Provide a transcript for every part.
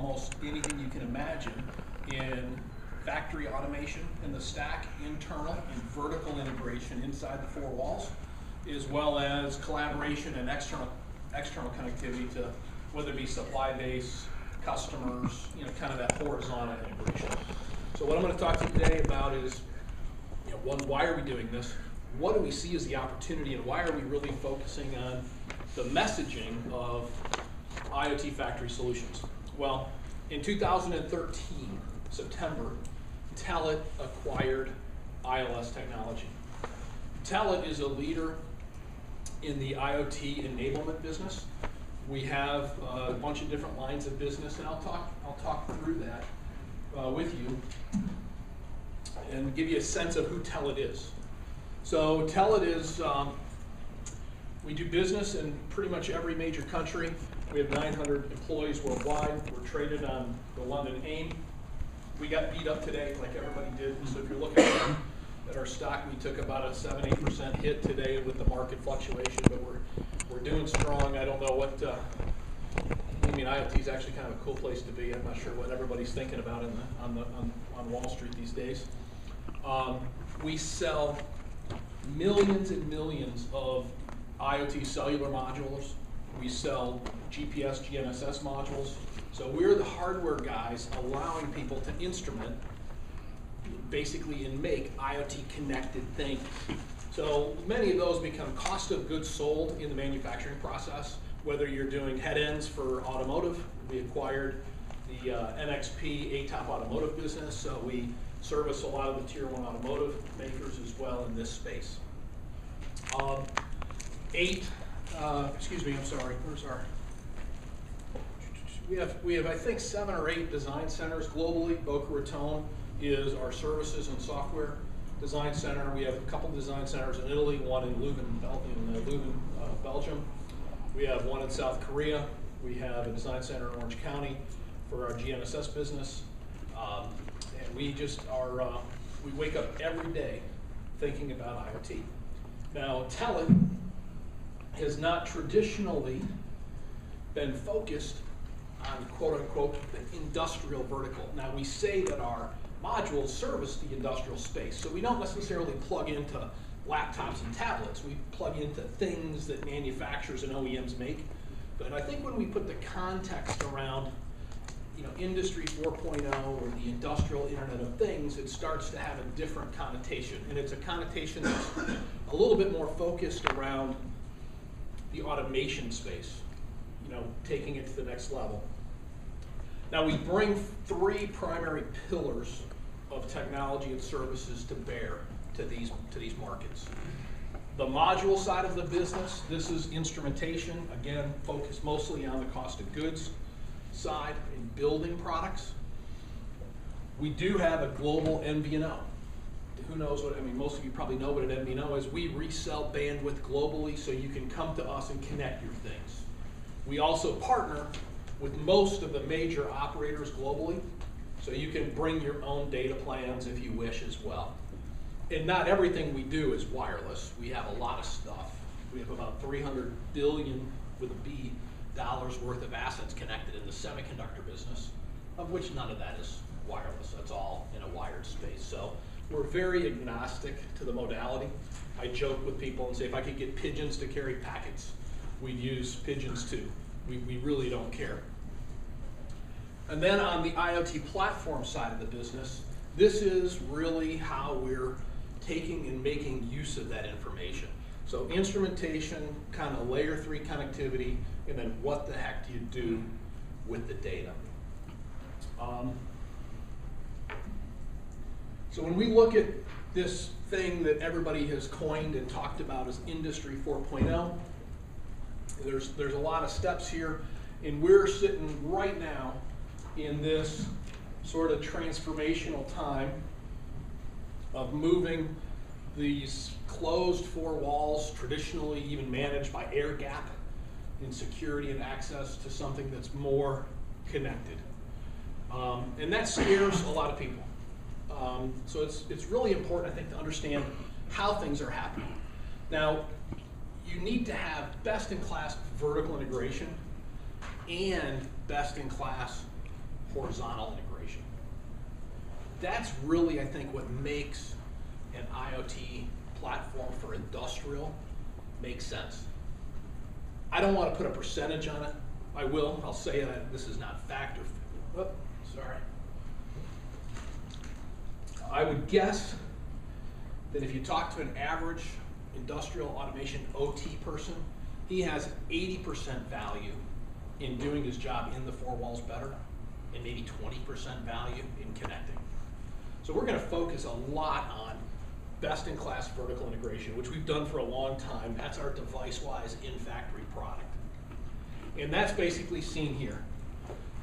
almost anything you can imagine in factory automation in the stack, internal and vertical integration inside the four walls, as well as collaboration and external connectivity to whether it be supply base, customers, kind of that horizontal integration. So what I'm going to talk to you today about is, one, why are we doing this? What do we see as the opportunity, and why are we really focusing on the messaging of IoT factory solutions? Well, in 2013, September, Telit acquired ILS technology. Telit is a leader in the IoT enablement business. We have a bunch of different lines of business, and I'll talk through that with you and give you a sense of who Telit is. So Telit is, we do business in pretty much every major country. We have 900 employees worldwide. We're traded on the London AIM. We got beat up today like everybody did. So if you're looking at our stock, we took about a 7-8% hit today with the market fluctuation, but we're doing strong. I don't know what, IoT is actually kind of a cool place to be. I'm not sure what everybody's thinking about on Wall Street these days. We sell millions and millions of IoT cellular modules. We sell GPS, GNSS modules. So we're the hardware guys allowing people to instrument, basically, and make IoT connected things. So many of those become cost of goods sold in the manufacturing process, whether you're doing head ends for automotive. We acquired the NXP ATOP automotive business, so we service a lot of the tier 1 automotive makers as well in this space. Where's our? We have I think 7 or 8 design centers globally. Boca Raton is our services and software design center. We have a couple design centers in Italy, one in Leuven, Belgium. We have one in South Korea. We have a design center in Orange County for our GNSS business. And we just are, we wake up every day thinking about IoT. Now, Telit has not traditionally been focused on quote-unquote the industrial vertical. Now, we say that our modules service the industrial space, so we don't necessarily plug into laptops and tablets. We plug into things that manufacturers and OEMs make. But I think when we put the context around Industry 4.0 or the industrial Internet of Things, it starts to have a different connotation. And it's a connotation that's a little bit more focused around the automation space, taking it to the next level. Now, we bring 3 primary pillars of technology and services to bear to these markets. The module side of the business, this is instrumentation, again, focused mostly on the cost of goods side in building products. We do have a global MVNO. Who knows what, most of you probably know what an MVNO is. We resell bandwidth globally, so you can come to us and connect your things. We also partner with most of the major operators globally, so you can bring your own data plans if you wish as well. And not everything we do is wireless. We have a lot of stuff. We have about $300 billion with a B dollars worth of assets connected in the semiconductor business, of which none of that is wireless. That's all in a wired space. So we're very agnostic to the modality. I joke with people and say, if I could get pigeons to carry packets, we'd use pigeons too. We really don't care. And then on the IoT platform side of the business, this is really how we're taking and making use of that information. So instrumentation, kind of layer 3 connectivity, and then what the heck do you do with the data? So when we look at this thing that everybody has coined and talked about as Industry 4.0, there's a lot of steps here, and we're sitting right now in this sort of transformational time of moving these closed 4 walls, traditionally even managed by air gap in security and access, to something that's more connected. And that scares a lot of people. So it's really important, I think, to understand how things are happening. Now, you need to have best-in-class vertical integration and best-in-class horizontal integration. That's really, I think, what makes an IoT platform for industrial make sense. I don't want to put a percentage on it. I will. I'll say that this is not fact or, oh, sorry. I would guess that if you talk to an average industrial automation OT person, he has 80% value in doing his job in the four walls better, and maybe 20% value in connecting. So we're going to focus a lot on best-in-class vertical integration, which we've done for a long time. That's our device-wise in-factory product. And that's basically seen here.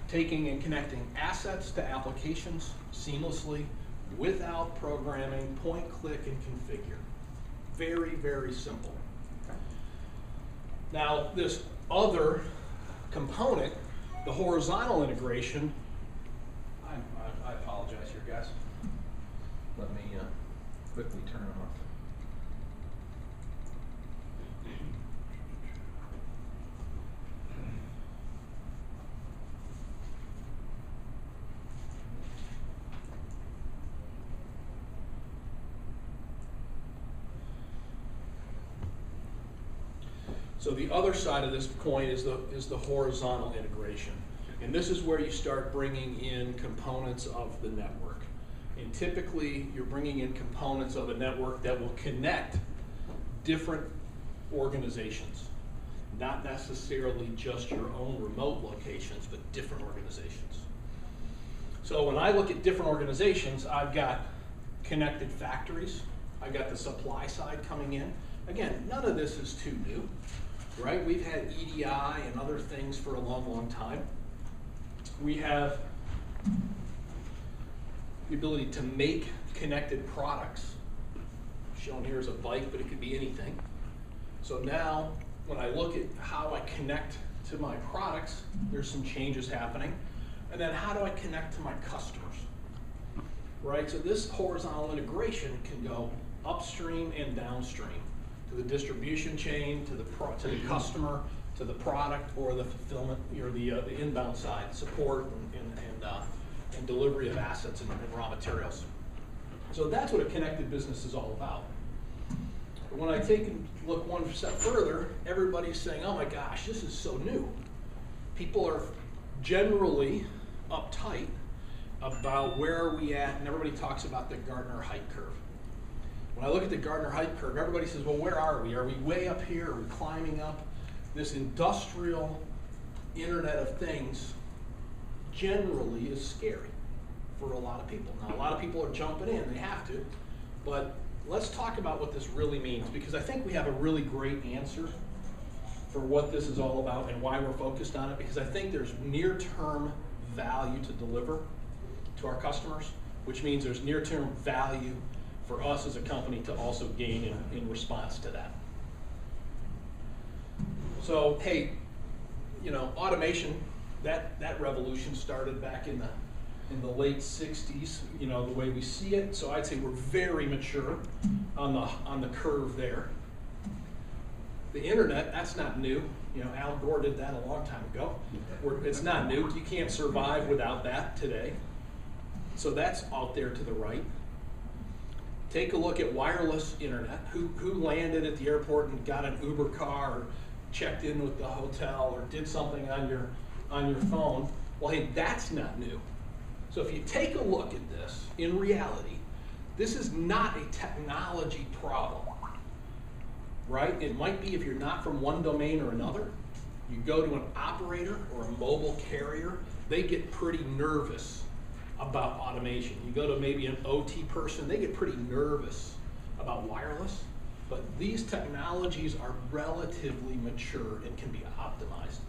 Taking and connecting assets to applications seamlessly without programming, point, click, and configure. Very, very simple. Now, this other component, the horizontal integration, I apologize here, guys. Let me quickly turn it off. So the other side of this coin is the horizontal integration. And this is where you start bringing in components of the network. And typically, you're bringing in components of a network that will connect different organizations. Not necessarily just your own remote locations, but different organizations. So when I look at different organizations, I've got connected factories. I've got the supply side coming in. Again, none of this is too new, right? We've had EDI and other things for a long, long time. We have the ability to make connected products. Shown here is a bike, but it could be anything. So now, when I look at how I connect to my products, there's some changes happening. And then how do I connect to my customers? Right, so this horizontal integration can go upstream and downstream to the distribution chain, to the customer, to the product, or the fulfillment, or the inbound side, support and delivery of assets and raw materials. So that's what a connected business is all about. But when I take and look one step further, everybody's saying, oh my gosh, this is so new. People are generally uptight about where are we at, and everybody talks about the Gartner height curve. When I look at the Gartner height curve, everybody says, well, where are we? Are we way up here? Are we climbing up? This industrial Internet of Things generally is scary for a lot of people. Now, a lot of people are jumping in, they have to, but let's talk about what this really means, because I think we have a really great answer for what this is all about and why we're focused on it, because I think there's near-term value to deliver to our customers, which means there's near-term value for us as a company to also gain in response to that. So, hey, you know, automation, that revolution started back in the late 60s, you know, the way we see it. So I'd say we're very mature on the curve there. The internet, that's not new. You know, Al Gore did that a long time ago. It's not new. You can't survive without that today. So that's out there to the right. Take a look at wireless internet. Who landed at the airport and got an Uber car or checked in with the hotel or did something on your phone? Well, hey, that's not new. So if you take a look at this, in reality, this is not a technology problem, right? It might be if you're not from one domain or another. You go to an operator or a mobile carrier, they get pretty nervous about automation. You go to maybe an OT person, they get pretty nervous about wireless, but these technologies are relatively mature and can be optimized.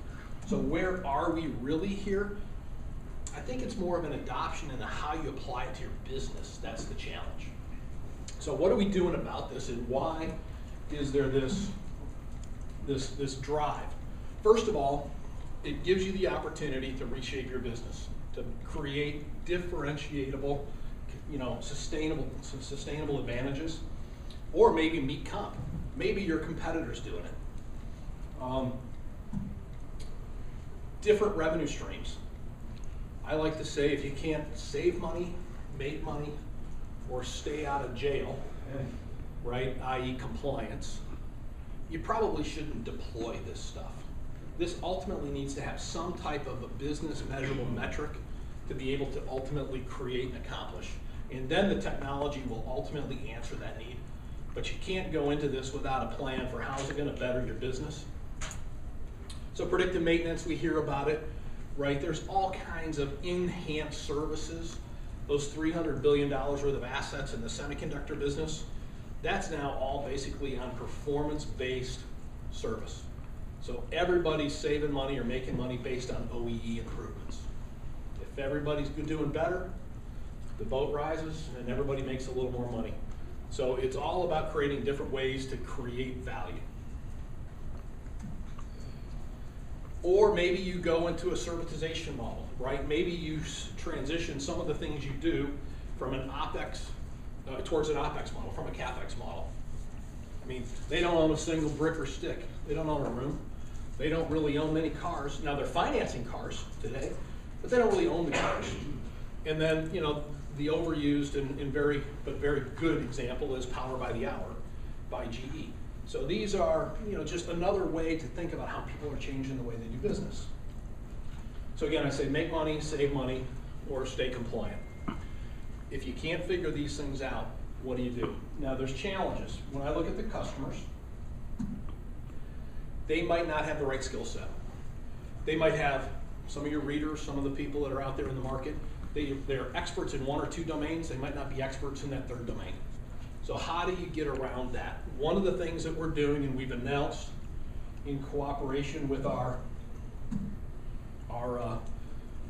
So where are we really here? I think it's more of an adoption and how you apply it to your business. That's the challenge. So what are we doing about this, and why is there this drive? First of all, it gives you the opportunity to reshape your business, to create differentiatable, you know, sustainable advantages, or maybe meet comp. Maybe your competitor's doing it. Different revenue streams. I like to say if you can't save money, make money, or stay out of jail, right, i.e. compliance, you probably shouldn't deploy this stuff. This ultimately needs to have some type of a business measurable metric to be able to ultimately create and accomplish. And then the technology will ultimately answer that need. But you can't go into this without a plan for how is it going to better your business. So predictive maintenance, we hear about it, right? There's all kinds of enhanced services. Those $300 billion worth of assets in the semiconductor business, that's now all basically on performance-based service. So everybody's saving money or making money based on OEE improvements. If everybody's doing better, the boat rises and everybody makes a little more money. So it's all about creating different ways to create value. Or maybe you go into a servitization model, right? Maybe you transition some of the things you do from an OpEx, towards an OpEx model, from a CapEx model. I mean, they don't own a single brick or stick. They don't own a room. They don't really own many cars. Now they're financing cars today, but they don't really own the cars. And then, you know, the overused and very good example is Power by the Hour by GE. So these are, you know, just another way to think about how people are changing the way they do business. So again, I say make money, save money, or stay compliant. If you can't figure these things out, what do you do? Now there's challenges. When I look at the customers, they might not have the right skill set. They might have some of your readers, some of the people that are out there in the market, they're experts in one or two domains. They might not be experts in that third domain. So how do you get around that? One of the things that we're doing, and we've announced in cooperation with our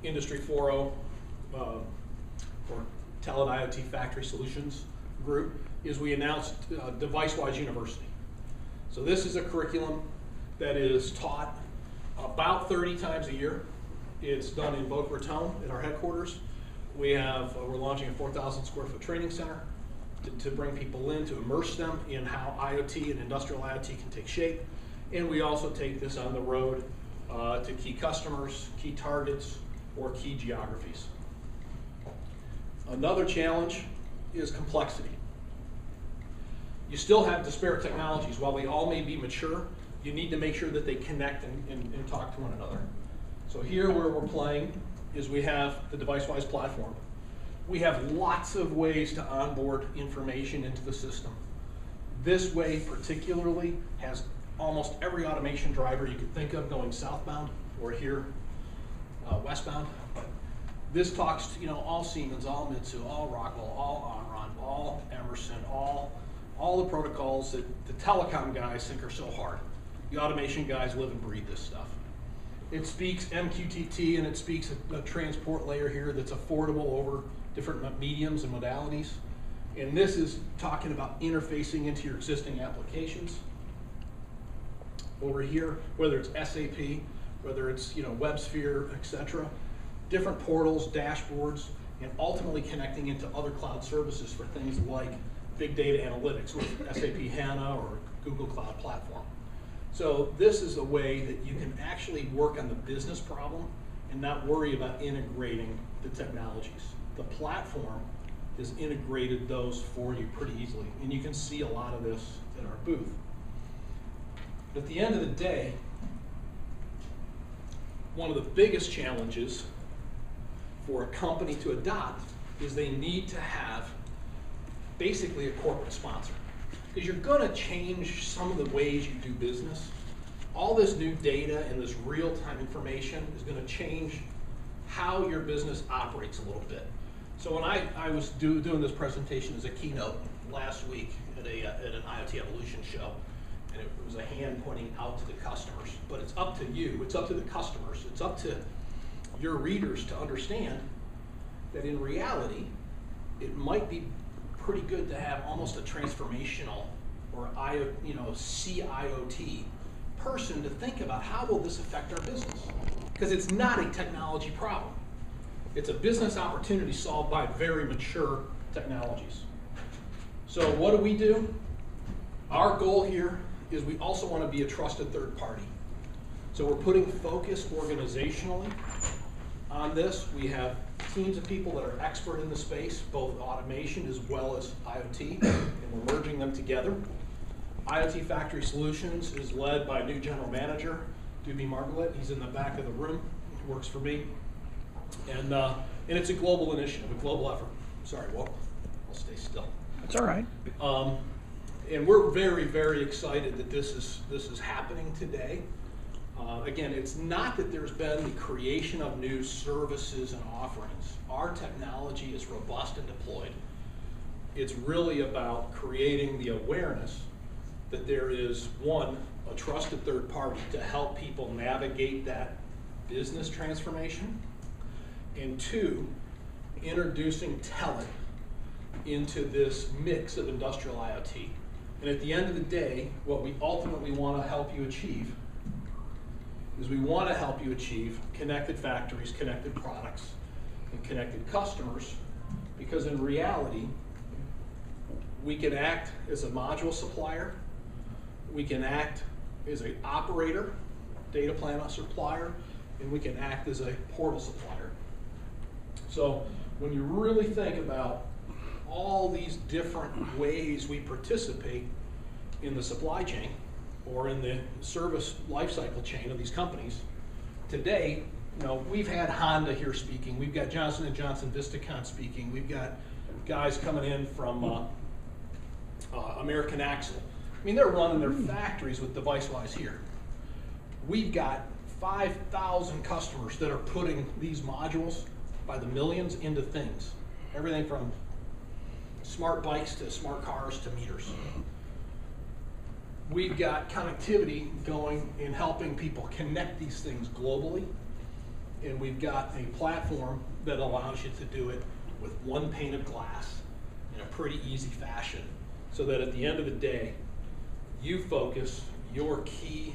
Industry 4.0 or Telit IoT Factory Solutions group, is we announced Device-Wise University. So this is a curriculum that is taught about 30 times a year. It's done in Boca Raton at our headquarters. We're launching a 4,000 square foot training center to bring people in, to immerse them in how IoT and industrial IoT can take shape. And we also take this on the road to key customers, key targets, or key geographies. Another challenge is complexity. You still have disparate technologies. While they all may be mature, you need to make sure that they connect and talk to one another. So here where we're playing is we have the Device-Wise platform. We have lots of ways to onboard information into the system. This way particularly has almost every automation driver you could think of going southbound or here westbound. This talks to, you know, all Siemens, all Mitsu, all Rockwell, all Arlen, all Emerson, all the protocols that the telecom guys think are so hard. The automation guys live and breathe this stuff. It speaks MQTT, and it speaks a transport layer here that's affordable over different mediums and modalities. And this is talking about interfacing into your existing applications. Over here, whether it's SAP, whether it's, you know, WebSphere, etc., different portals, dashboards, and ultimately connecting into other cloud services for things like big data analytics with SAP HANA or Google Cloud Platform. So this is a way that you can actually work on the business problem and not worry about integrating the technologies. The platform has integrated those for you pretty easily, and you can see a lot of this at our booth. At the end of the day, one of the biggest challenges for a company to adopt is they need to have basically a corporate sponsor. Because you're going to change some of the ways you do business. All this new data and this real-time information is going to change how your business operates a little bit. So when I was doing this presentation as a keynote last week at an IoT Evolution show, and it was a hand pointing out to the customers. But it's up to you, it's up to the customers, it's up to your readers to understand that in reality, it might be pretty good to have almost a transformational or CIoT person to think about how will this affect our business. Because it's not a technology problem. It's a business opportunity solved by very mature technologies. So what do? Our goal here is we also want to be a trusted third party. So we're putting focus organizationally on this. We have teams of people that are expert in the space, both automation as well as IoT, and we're merging them together. IoT Factory Solutions is led by a new general manager, Doobie Margalit. He's in the back of the room. He works for me. And it's a global initiative, a global effort. Sorry, I'll stay still. That's all right. And we're very, very excited that this is happening today. Again, it's not that there's been the creation of new services and offerings. Our technology is robust and deployed. It's really about creating the awareness that there is, one, a trusted third party to help people navigate that business transformation, and two, introducing Telit into this mix of industrial IoT. And at the end of the day, what we ultimately want to help you achieve is we want to help you achieve connected factories, connected products, and connected customers, because in reality, we can act as a module supplier, we can act as an operator, data plan supplier, and we can act as a portal supplier. So when you really think about all these different ways we participate in the supply chain or in the service lifecycle chain of these companies, today, we've had Honda here speaking, we've got Johnson & Johnson Vistakon speaking, we've got guys coming in from American Axle. I mean, they're running their factories with DeviceWise here. We've got 5,000 customers that are putting these modules by the millions into things. Everything from smart bikes to smart cars to meters. We've got connectivity going in helping people connect these things globally. And we've got a platform that allows you to do it with one pane of glass in a pretty easy fashion, so that at the end of the day, you focus your key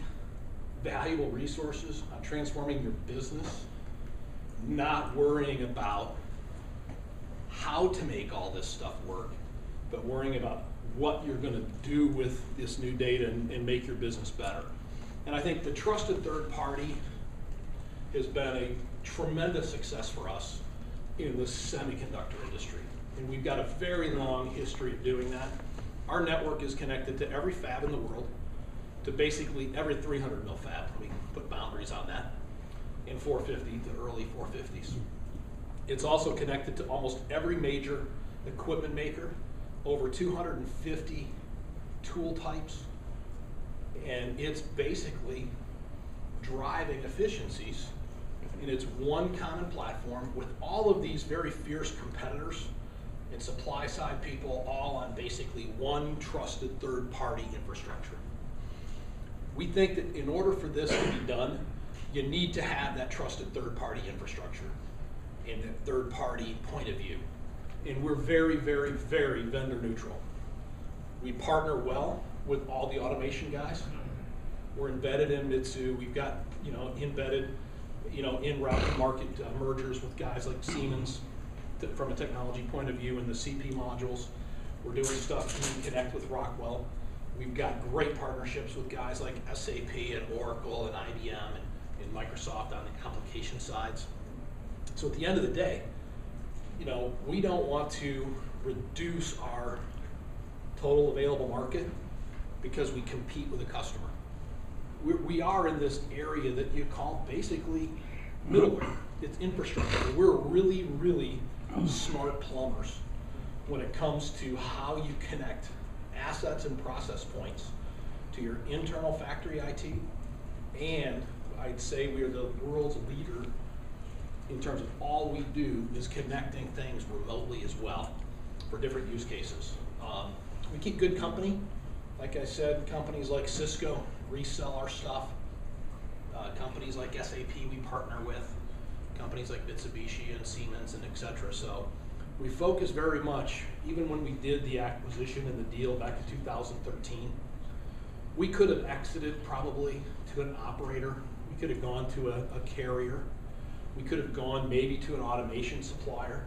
valuable resources on transforming your business, not worrying about how to make all this stuff work, but worrying about what you're going to do with this new data and make your business better. And I think the trusted third party has been a tremendous success for us in the semiconductor industry. And we've got a very long history of doing that. Our network is connected to every fab in the world, to basically every 300 mil fab. We put boundaries on that in 450 to early 450s. It's also connected to almost every major equipment maker, over 250 tool types, and it's basically driving efficiencies. And it's one common platform with all of these very fierce competitors and supply side people all on basically one trusted third party infrastructure. We think that in order for this to be done, you need to have that trusted third party infrastructure and that third party point of view. And we're very, very, very vendor neutral. We partner well with all the automation guys. We're embedded in Mitsu. We've got embedded in route market mergers with guys like Siemens from a technology point of view in the CP modules. We're doing stuff to connect with Rockwell. We've got great partnerships with guys like SAP and Oracle and IBM and Microsoft on the application sides. So at the end of the day, we don't want to reduce our total available market because we compete with a customer. We are in this area that you call basically middleware. It's infrastructure. We're really, really smart plumbers when it comes to how you connect assets and process points to your internal factory IT, and I'd say we are the world's leader in terms of all we do is connecting things remotely as well for different use cases. We keep good company. Like I said, companies like Cisco resell our stuff. Companies like SAP we partner with. Companies like Mitsubishi and Siemens and et cetera. So we focus very much, even when we did the acquisition and the deal back in 2013, we could have exited probably to an operator. We could have gone to a carrier. We could have gone maybe to an automation supplier.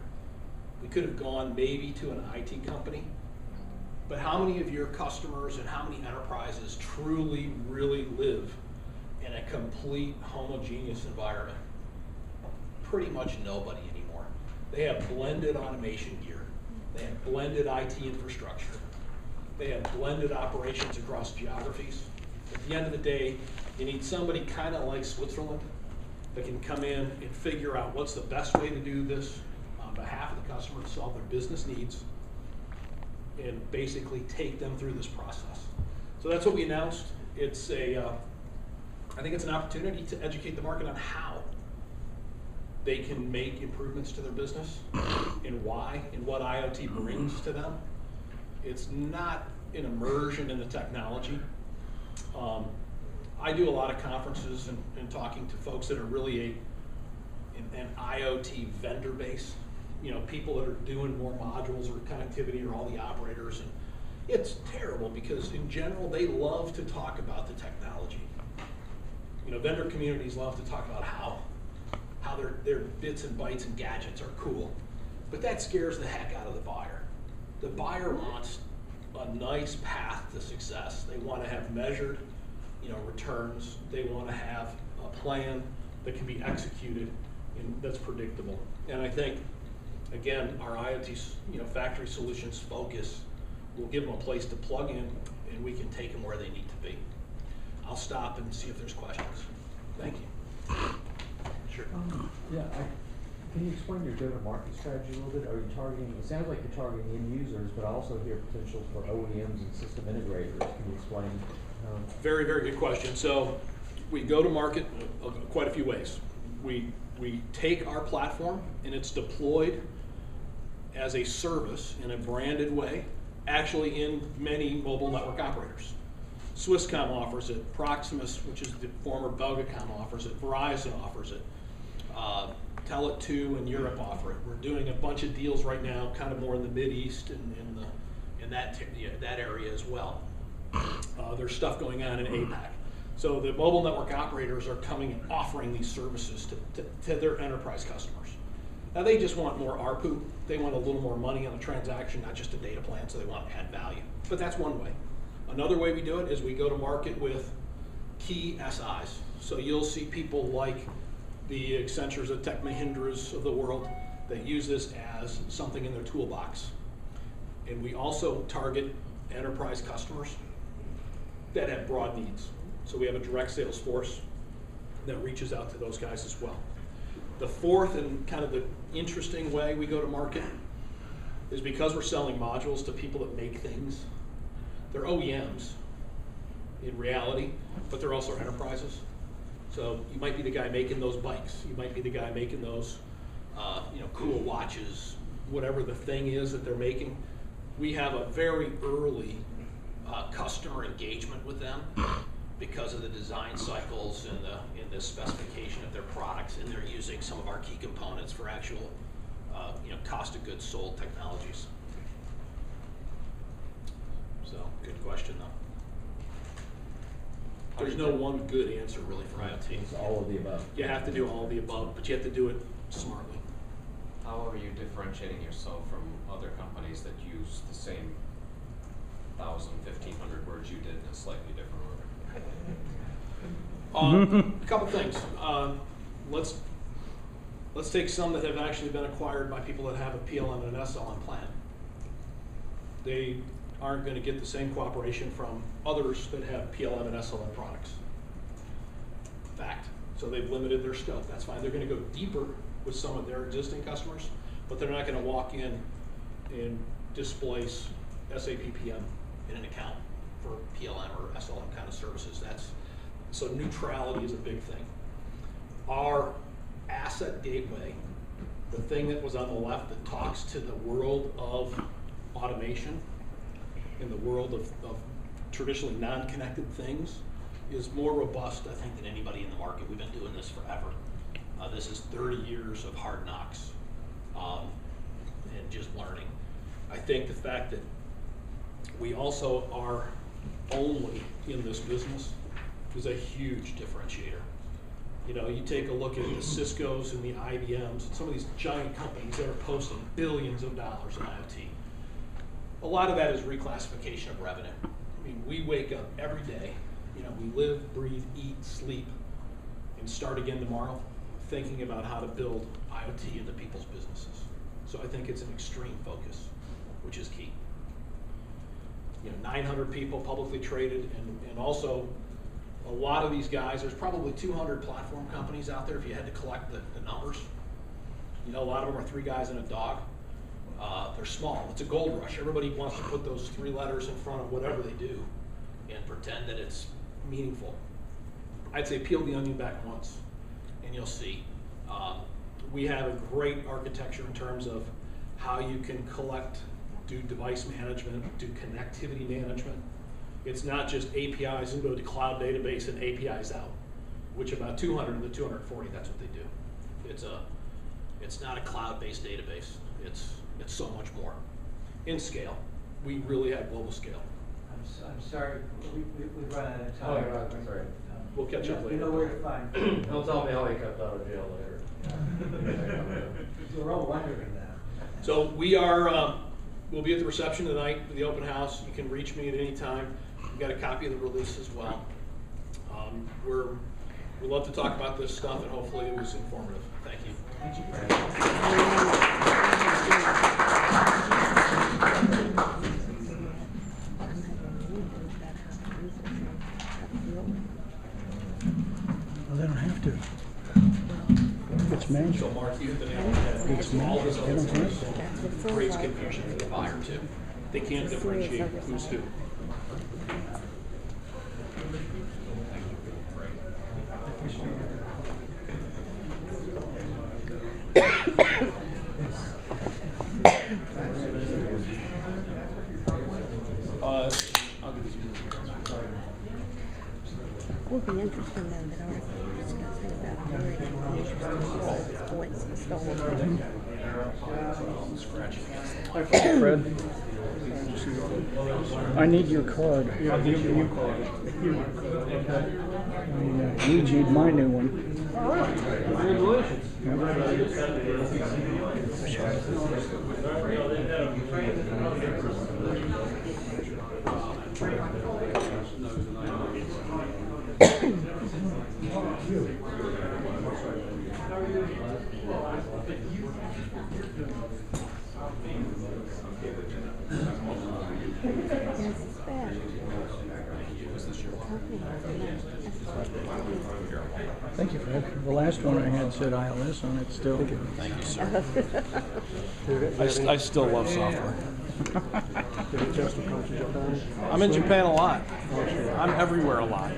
We could have gone maybe to an IT company. But how many of your customers and how many enterprises truly, really live in a complete homogeneous environment? pretty much nobody anymore. They have blended automation gear. They have blended IT infrastructure. They have blended operations across geographies. At the end of the day, you need somebody kind of like Switzerland that can come in and figure out what's the best way to do this on behalf of the customer to solve their business needs and basically take them through this process. So that's what we announced. It's I think it's an opportunity to educate the market on how they can make improvements to their business and why and what IoT brings to them. It's not an immersion in the technology. I do a lot of conferences and talking to folks that are really an IoT vendor base. You know, people that are doing more modules or connectivity or all the operators. And it's terrible because in general, they love to talk about the technology. You know, vendor communities love to talk about how their bits and bytes and gadgets are cool. But that scares the heck out of the buyer. The buyer wants a nice path to success. They want to have measured, returns. They want to have a plan that can be executed and that's predictable. And I think, again, our IoT, factory solutions focus will give them a place to plug in, and we can take them where they need to be. I'll stop and see if there's questions. Thank you. Sure. Can you explain your go-to-market strategy a little bit? Are you targeting, it sounds like you're targeting end users, but I also hear potential for OEMs and system integrators. Can you explain? Very, very good question. So we go to market quite a few ways. We take our platform and it's deployed as a service in a branded way, actually in many mobile network operators. Swisscom offers it, Proximus, which is the former Belgacom, offers it, Verizon offers it, Telit 2 in Europe offer it. We're doing a bunch of deals right now, kind of more in the Mid-East and in that area as well. There's stuff going on in APAC. So the mobile network operators are coming and offering these services to their enterprise customers. Now they just want more ARPU. They want a little more money on the transaction, not just a data plan, so they want to add value. But that's one way. Another way we do it is we go to market with key SIs. So you'll see people like the Accentures, the Tech Mahindras of the world that use this as something in their toolbox. And we also target enterprise customers that have broad needs. So we have a direct sales force that reaches out to those guys as well. The fourth and kind of the interesting way we go to market is because we're selling modules to people that make things. They're OEMs in reality, but they're also enterprises. So you might be the guy making those bikes. You might be the guy making those cool watches, whatever the thing is that they're making. We have a very early customer engagement with them because of the design cycles and the specification of their products, and they're using some of our key components for actual cost of goods sold technologies. So good question though. There's no one good answer really for IoT. It's all of the above. You have to do all of the above, but you have to do it smartly. How are you differentiating yourself from other companies that use the same 1,000, 1,500 words you did in a slightly different order? A couple things. Let's take some that have actually been acquired by people that have a PLM and an SLM plan. They aren't going to get the same cooperation from others that have PLM and SLM products. Fact. So they've limited their scope. That's fine. They're going to go deeper with some of their existing customers, but they're not going to walk in and displace SAP PM in an account for PLM or SLM kind of services. So neutrality is a big thing. Our asset gateway, the thing that was on the left that talks to the world of automation, in the world of traditionally non-connected things, is more robust, I think, than anybody in the market. We've been doing this forever. This is 30 years of hard knocks and just learning. I think the fact that we also are only in this business is a huge differentiator. You take a look at the Ciscos and the IBMs, and some of these giant companies that are posting billions of dollars in IoT. A lot of that is reclassification of revenue. I mean, we wake up every day, we live, breathe, eat, sleep, and start again tomorrow, thinking about how to build IoT into people's businesses. So I think it's an extreme focus, which is key. 900 people publicly traded, and also a lot of these guys, there's probably 200 platform companies out there if you had to collect the numbers. A lot of them are 3 guys and a dog. They're small. It's a gold rush. Everybody wants to put those 3 letters in front of whatever they do and pretend that it's meaningful. I'd say peel the onion back once and you'll see. We have a great architecture in terms of how you can collect, do device management, do connectivity management. It's not just APIs into a cloud database and APIs out, which about 200 of the 240, that's what they do. It's not a cloud-based database. It's so much more. In scale, we really have global scale. I'm sorry, we've run out of time. Oh, yeah, that's right. We'll catch up later. You know where to find. Don't tell me how he kept out of jail later. We're all wondering that. So we are, we'll be at the reception tonight for the open house. You can reach me at any time. We've got a copy of the release as well. We love to talk about this stuff, and hopefully it was informative. Thank you. Well, they don't have to. It's manual. So Mark, you hit the nail on the head. Because all this other stuff creates confusion for the buyer too. They can't differentiate who's who. I'll give this to you. Would be interesting though that article you're discussing about very interesting points and stolen. Fred, I need your card. Yeah, I'll give you your card. I need you my new one. All right. Congratulations. Thank you, Fred. The last one I had said ILS on it still. Thank you, sir. I still love software. I'm in Japan a lot. I'm everywhere a lot.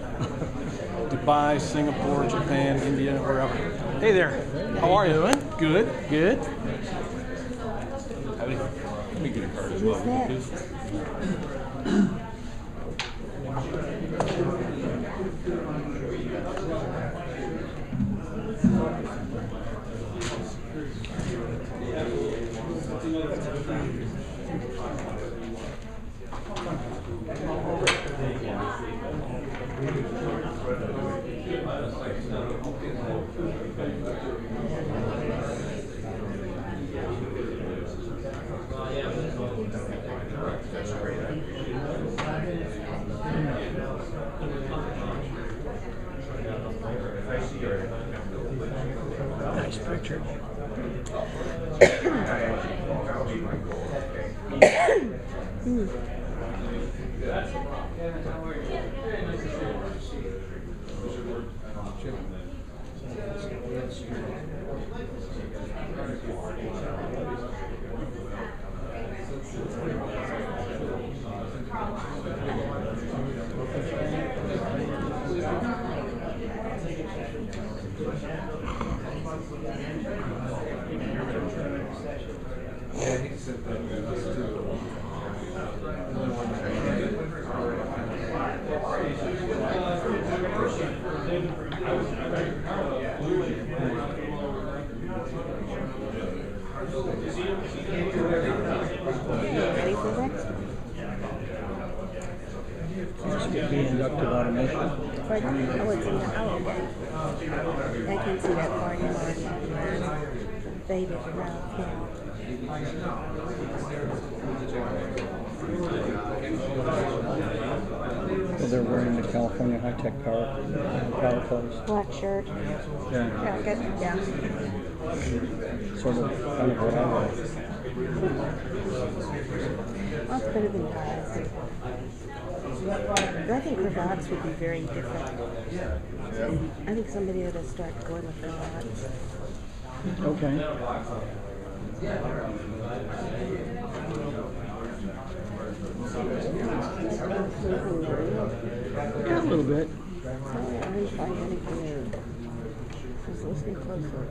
Dubai, Singapore, Japan, India, wherever. Hey there. How are you? Good. Good. Let me get a card as well. Nice picture. Ready for the next one? This would be inductive automation. Oh, it's in the, oh, okay. I can see that part in already. Faded around, yeah. So they're wearing the California high-tech power clothes. Black shirt. Yeah. Jacket. Yeah. Sort of kind of what I wear. Well, it's better than ties. But I think cravats would be very different. I think somebody ought to start going with cravats. Okay. Yeah, a little bit. Sorry, I didn't find anything there. I was listening closer.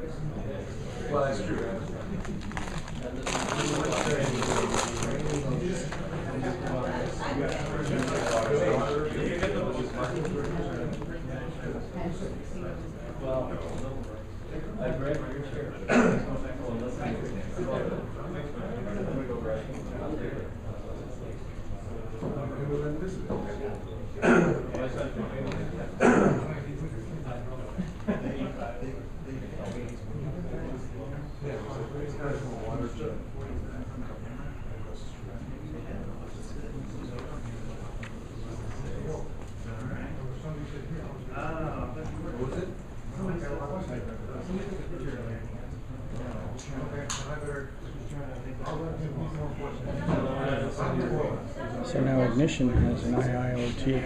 So now Ignition has an IIoT.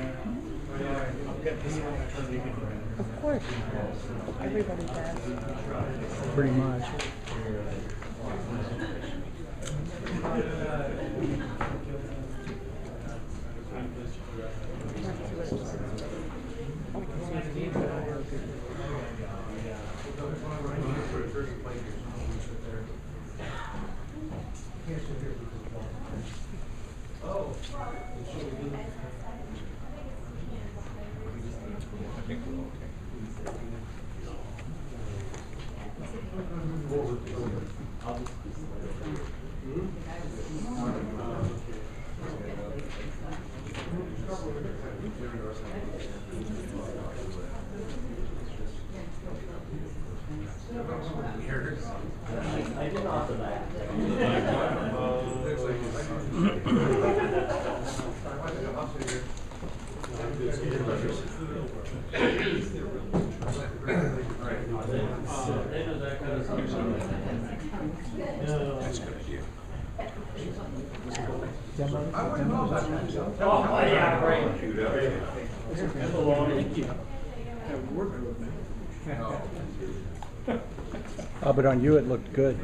Of course. Everybody does. Pretty much. But on you it looked good.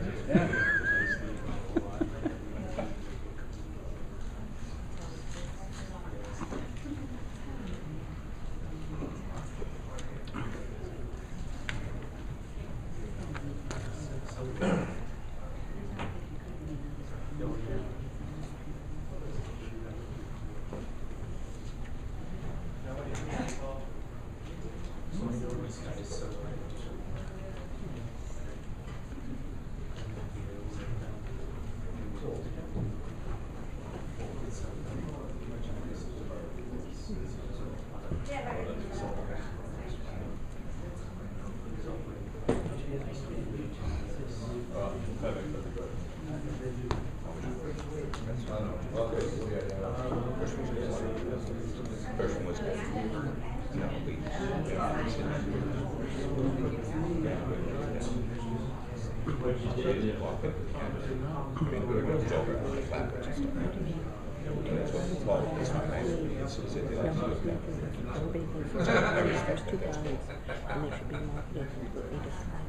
There's two guides, and they should be marketed completely different.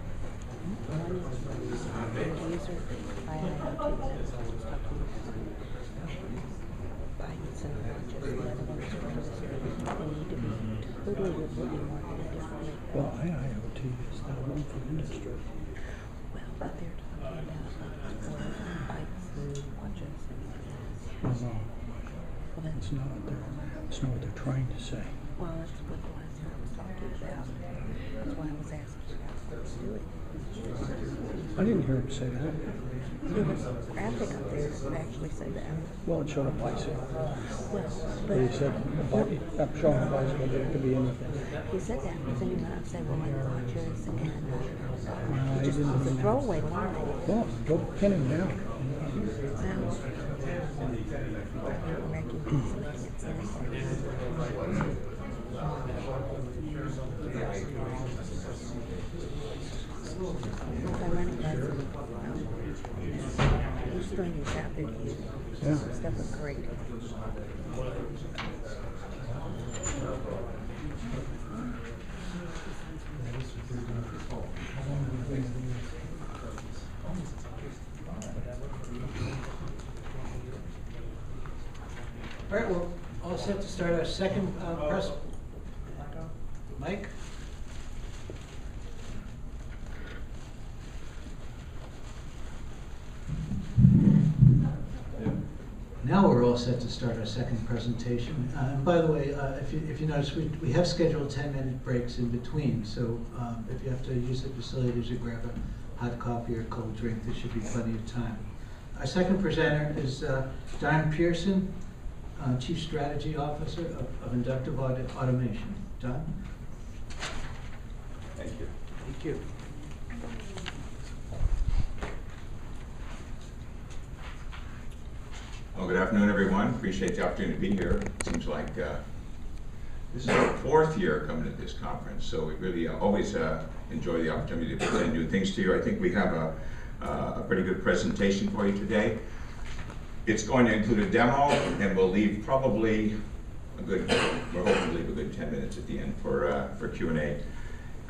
One is the user IIoT guidance and just the other one is services. They need to be totally marketed differently. Well, IIoT is the one for industry. Well, but they're talking about bikes and watches and Oh, no. well, It's not. It's not what they're trying to say. well, that's what the last time I was talking about. That's why I was asking what was doing. I didn't hear him say that. There was a graphic up there that actually said that. Well, it showed a bicycle. Well, But he but said, I'm showing a bicycle, but it could be anything. he said that, but then he went on to say, well, like watches and he just didn't was a mean that. throwaway line. Well, go pin him down. Well, Yeah. Stuff is great. All right, we're all set to start our second press. Mike? Now we're all set to start our second presentation. And by the way, if you notice, we have scheduled 10-minute breaks in between, so if you have to use the facilities to grab a hot coffee or cold drink, there should be plenty of time. Our second presenter is Bob Pearson, Chief Strategy Officer of Inductive Automation. Don? Thank you. Thank you. Well, good afternoon, everyone. Appreciate the opportunity to be here. Seems like this is our 4th year coming to this conference, so we really always enjoy the opportunity to present new things to you. I think we have a pretty good presentation for you today. It's going to include a demo, and we'll leave probably we're hoping to leave a good 10 minutes at the end for Q&A.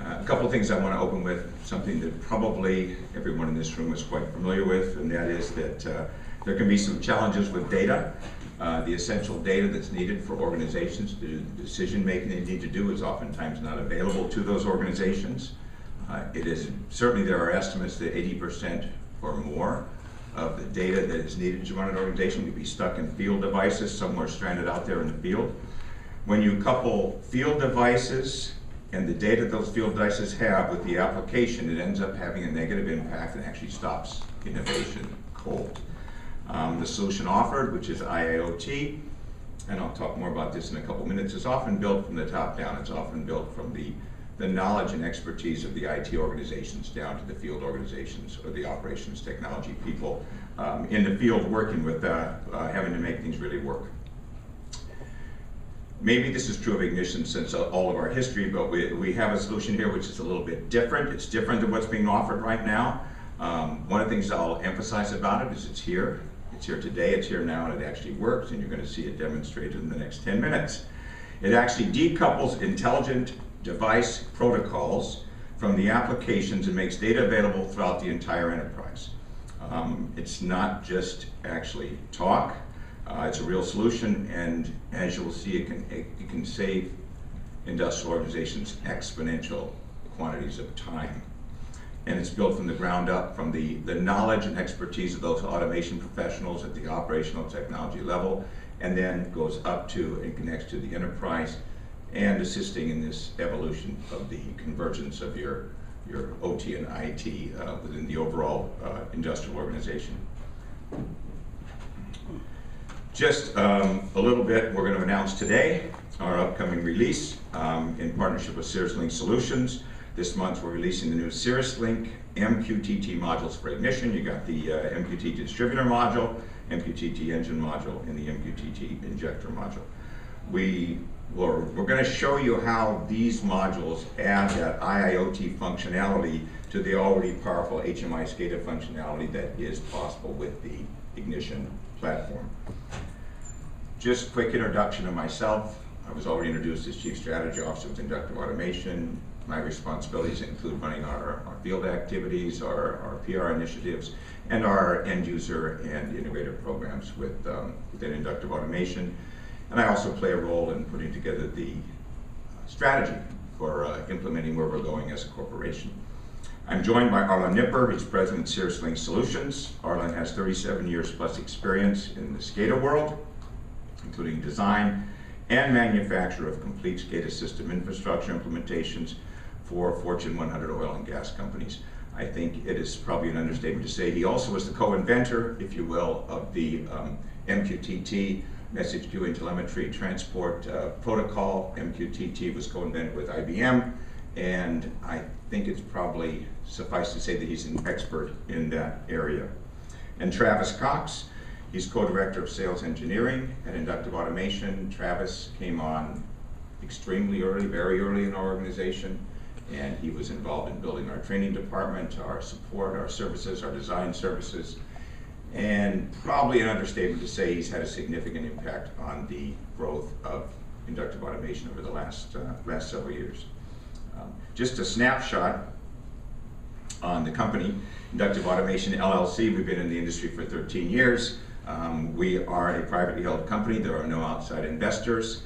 A couple of things I want to open with, something that probably everyone in this room is quite familiar with, and that is that there can be some challenges with data. The essential data that's needed for organizations to do the decision making they need to do is oftentimes not available to those organizations. It is certainly, there are estimates that 80% or more of the data that is needed to run an organization could be stuck in field devices somewhere stranded out there in the field. When you couple field devices and the data those field devices have with the application, it ends up having a negative impact and actually stops innovation cold. The solution offered, which is IIoT, and I'll talk more about this in a couple minutes, is often built from the top down. It's often built from the knowledge and expertise of the IT organizations down to the field organizations or the operations technology people in the field working with having to make things really work. Maybe this is true of Ignition since all of our history, but we have a solution here which is a little bit different. It's different than what's being offered right now. One of the things I'll emphasize about it is it's here. It's here today, it's here now, and it actually works, and you're going to see it demonstrated in the next 10 minutes. It actually decouples intelligent device protocols from the applications and makes data available throughout the entire enterprise. It's not just actually talk. It's a real solution, and as you'll see, it can save industrial organizations exponential quantities of time. And it's built from the ground up, from the knowledge and expertise of those automation professionals at the operational technology level, and then goes up to and connects to the enterprise, and assisting in this evolution of the convergence of your OT and IT within the overall industrial organization. Just a little bit, we're going to announce today our upcoming release in partnership with CirrusLink Solutions. This month we're releasing the new CirrusLink MQTT modules for Ignition. You got the MQTT distributor module, MQTT engine module, and the MQTT injector module. We're going to show you how these modules add that IIoT functionality to the already powerful HMI SCADA functionality that is possible with the Ignition platform. Just a quick introduction of myself. I was already introduced as Chief Strategy Officer with Inductive Automation. My responsibilities include running our field activities, our PR initiatives, and our end user and integrator programs within Inductive Automation. And I also play a role in putting together the strategy for implementing where we're going as a corporation. I'm joined by Arlen, who's President of CirrusLink Solutions. Arlen has 37 years plus experience in the SCADA world, including design and manufacture of complete SCADA system infrastructure implementations for Fortune 100 oil and gas companies. I think it is probably an understatement to say he also was the co-inventor, if you will, of the MQTT, Message Queuing Telemetry Transport Protocol. MQTT was co-invented with IBM, and I think it's probably suffice to say that he's an expert in that area. And Travis Cox, He's co-director of sales engineering at Inductive Automation. Travis came on extremely early, very early in our organization, and he was involved in building our training department, our support, our services, our design services, and probably an understatement to say he's had a significant impact on the growth of inductive automation over the last several years. Just a snapshot on the company, Inductive Automation LLC. We've been in the industry for 13 years. We are a privately held company. There are no outside investors.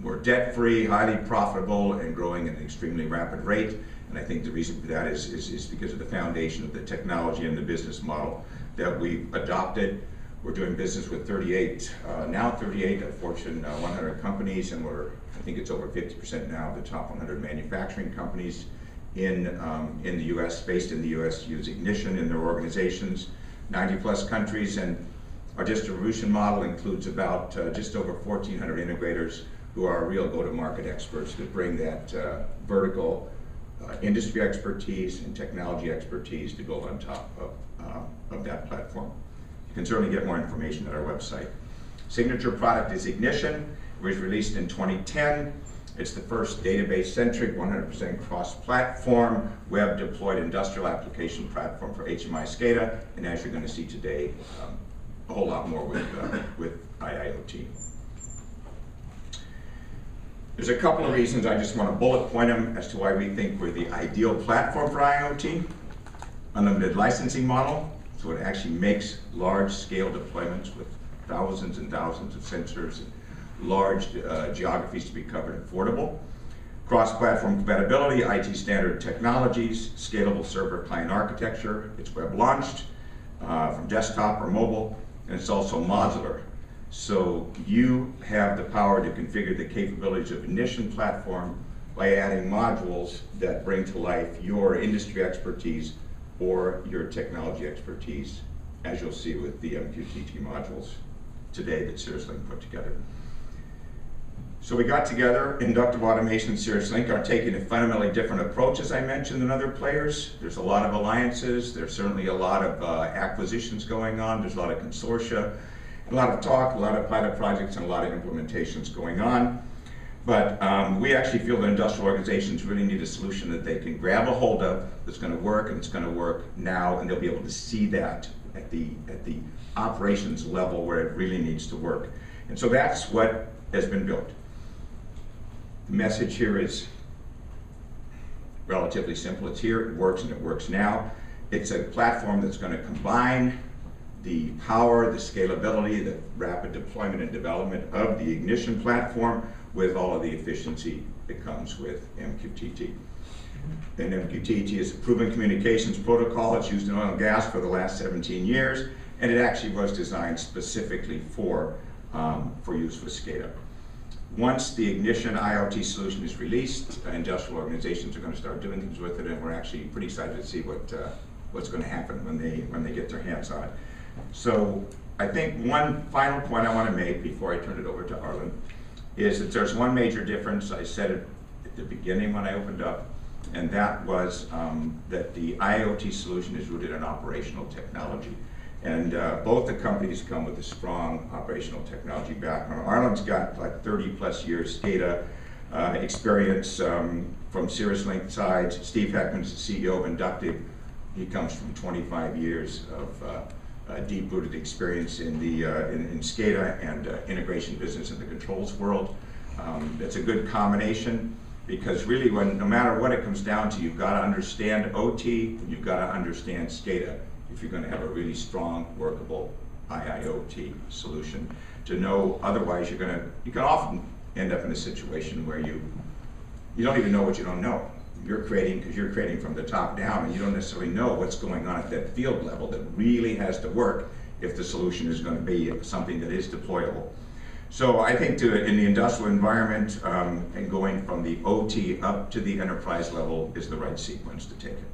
We're debt-free, highly profitable, and growing at an extremely rapid rate. And I think the reason for that is because of the foundation of the technology and the business model that we've adopted. We're doing business with 38 of Fortune 100 companies, and I think it's over 50% now of the top 100 manufacturing companies in the U.S., based in the U.S., use Ignition in their organizations, 90+ countries, and our distribution model includes about just over 1,400 integrators who are real go-to-market experts that bring that vertical industry expertise and technology expertise to go on top of that platform. You can certainly get more information at our website. Signature product is Ignition. It was released in 2010. It's the first database-centric, 100% cross-platform, web-deployed industrial application platform for HMI SCADA, and as you're going to see today, a whole lot more with IIoT. There's a couple of reasons I just want to bullet point them as to why we think we're the ideal platform for IoT. Unlimited licensing model, so it actually makes large-scale deployments with thousands and thousands of sensors and large geographies to be covered affordable. Cross-platform compatibility, IT standard technologies, scalable server client architecture. It's web launched from desktop or mobile, and it's also modular. So you have the power to configure the capabilities of Ignition platform by adding modules that bring to life your industry expertise or your technology expertise, as you'll see with the MQTT modules today that CirrusLink put together. So we got together, Inductive Automation and CirrusLink are taking a fundamentally different approach, as I mentioned, than other players. There's a lot of alliances, there's certainly a lot of acquisitions going on, there's a lot of consortia, a lot of talk, a lot of pilot projects, and a lot of implementations going on. But we actually feel that industrial organizations really need a solution that they can grab a hold of, that's going to work, and it's going to work now, and they'll be able to see that at the operations level where it really needs to work. And so that's what has been built. The message here is relatively simple. It's here, it works, and it works now. It's a platform that's going to combine the power, the scalability, the rapid deployment and development of the Ignition platform with all of the efficiency that comes with MQTT. And MQTT is a proven communications protocol. It's used in oil and gas for the last 17 years, and it actually was designed specifically for use with SCADA. Once the Ignition IoT solution is released, industrial organizations are going to start doing things with it, and we're actually pretty excited to see what's going to happen when they get their hands on it. So I think one final point I want to make before I turn it over to Arlen is that there's one major difference. I said it at the beginning when I opened up, and that was that the IoT solution is rooted in operational technology. And both the companies come with a strong operational technology background. Arlen's got like 30+ years SCADA experience from CirrusLink side. Steve Heckman's the CEO of Inductive. He comes from 25 years of deep-rooted experience in SCADA and integration business in the controls world. It's a good combination because really, no matter what it comes down to, you've got to understand OT and you've got to understand SCADA if you're going to have a really strong, workable IIoT solution. To know otherwise, you can often end up in a situation where you don't even know what you don't know. You're creating from the top down, and you don't necessarily know what's going on at that field level that really has to work if the solution is going to be something that is deployable. So I think in the industrial environment and going from the OT up to the enterprise level is the right sequence to take it.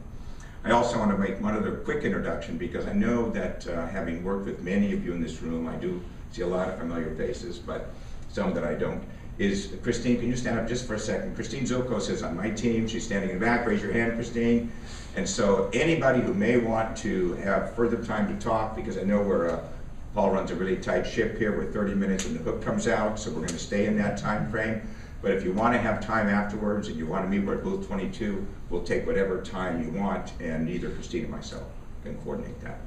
I also want to make one other quick introduction because I know that having worked with many of you in this room, I do see a lot of familiar faces, but some that I don't. Is Christine, can you stand up just for a second? Christine Zokos is on my team. She's standing in the back. Raise your hand, Christine. And so anybody who may want to have further time to talk, because I know we're Paul runs a really tight ship here. We're 30 minutes and the hook comes out, so we're going to stay in that time frame. But if you want to have time afterwards and you want to meet at booth 22, we'll take whatever time you want, and either Christine or myself can coordinate that.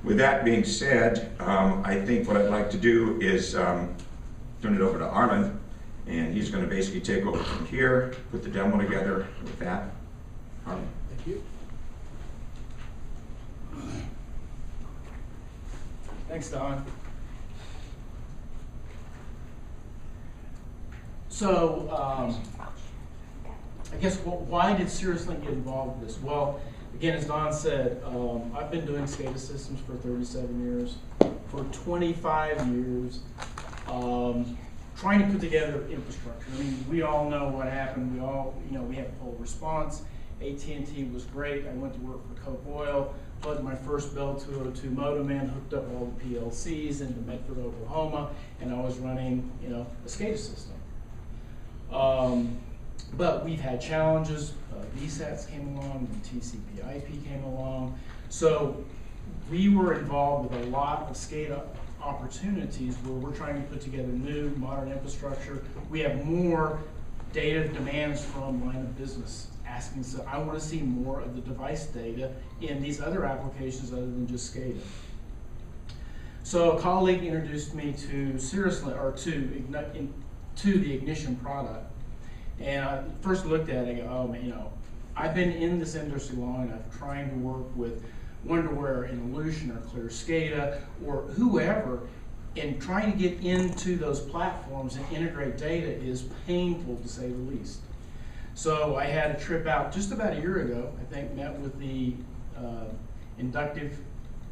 With that being said, I think what I'd like to do is turn it over to Arlen, and he's going to basically take over from here, put the demo together. With that, Arlen. Thank you. Thanks, Don. So, I guess why did SiriusLink get involved with this? Well, again, as Don said, I've been doing SCADA systems for 37 years. For 25 years, trying to put together infrastructure. I mean, we all know what happened. We all, we have full response. AT&T was great. I went to work for Coke Oil, plugged my first Bell 202 modem in, hooked up all the PLCs into Medford, Oklahoma, and I was running, a SCADA system. But we've had challenges. VSATs came along, and TCP/IP came along. So we were involved with a lot of SCADA opportunities where we're trying to put together new, modern infrastructure. We have more data demands from line of business asking, so I want to see more of the device data in these other applications other than just SCADA. So a colleague introduced me to SiriusLink, or to the Ignition product. And I first looked at it and go, oh man, I've been in this industry long enough trying to work with Wonderware and Illusion or Clear SCADA or whoever, and trying to get into those platforms and integrate data is painful to say the least. So I had a trip out just about a year ago, I think, met with the Inductive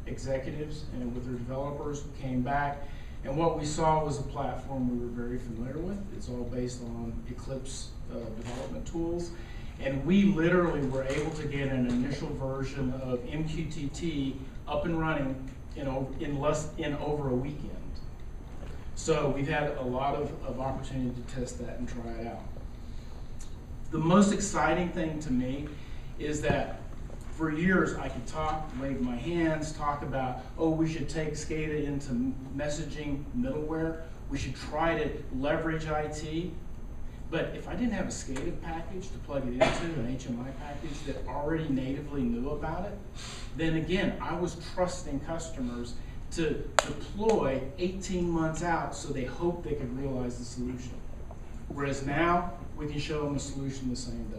executives and with their developers, came back, and what we saw was a platform we were very familiar with. It's all based on Eclipse development tools. And we literally were able to get an initial version of MQTT up and running in over a weekend. So we've had a lot of opportunity to test that and try it out. The most exciting thing to me is that for years I could talk, wave my hands, talk about, oh, we should take SCADA into messaging middleware. We should try to leverage IT. But if I didn't have a SCADA package to plug it into, an HMI package that already natively knew about it, then again, I was trusting customers to deploy 18 months out so they hope they could realize the solution. Whereas now, we can show them the solution the same day.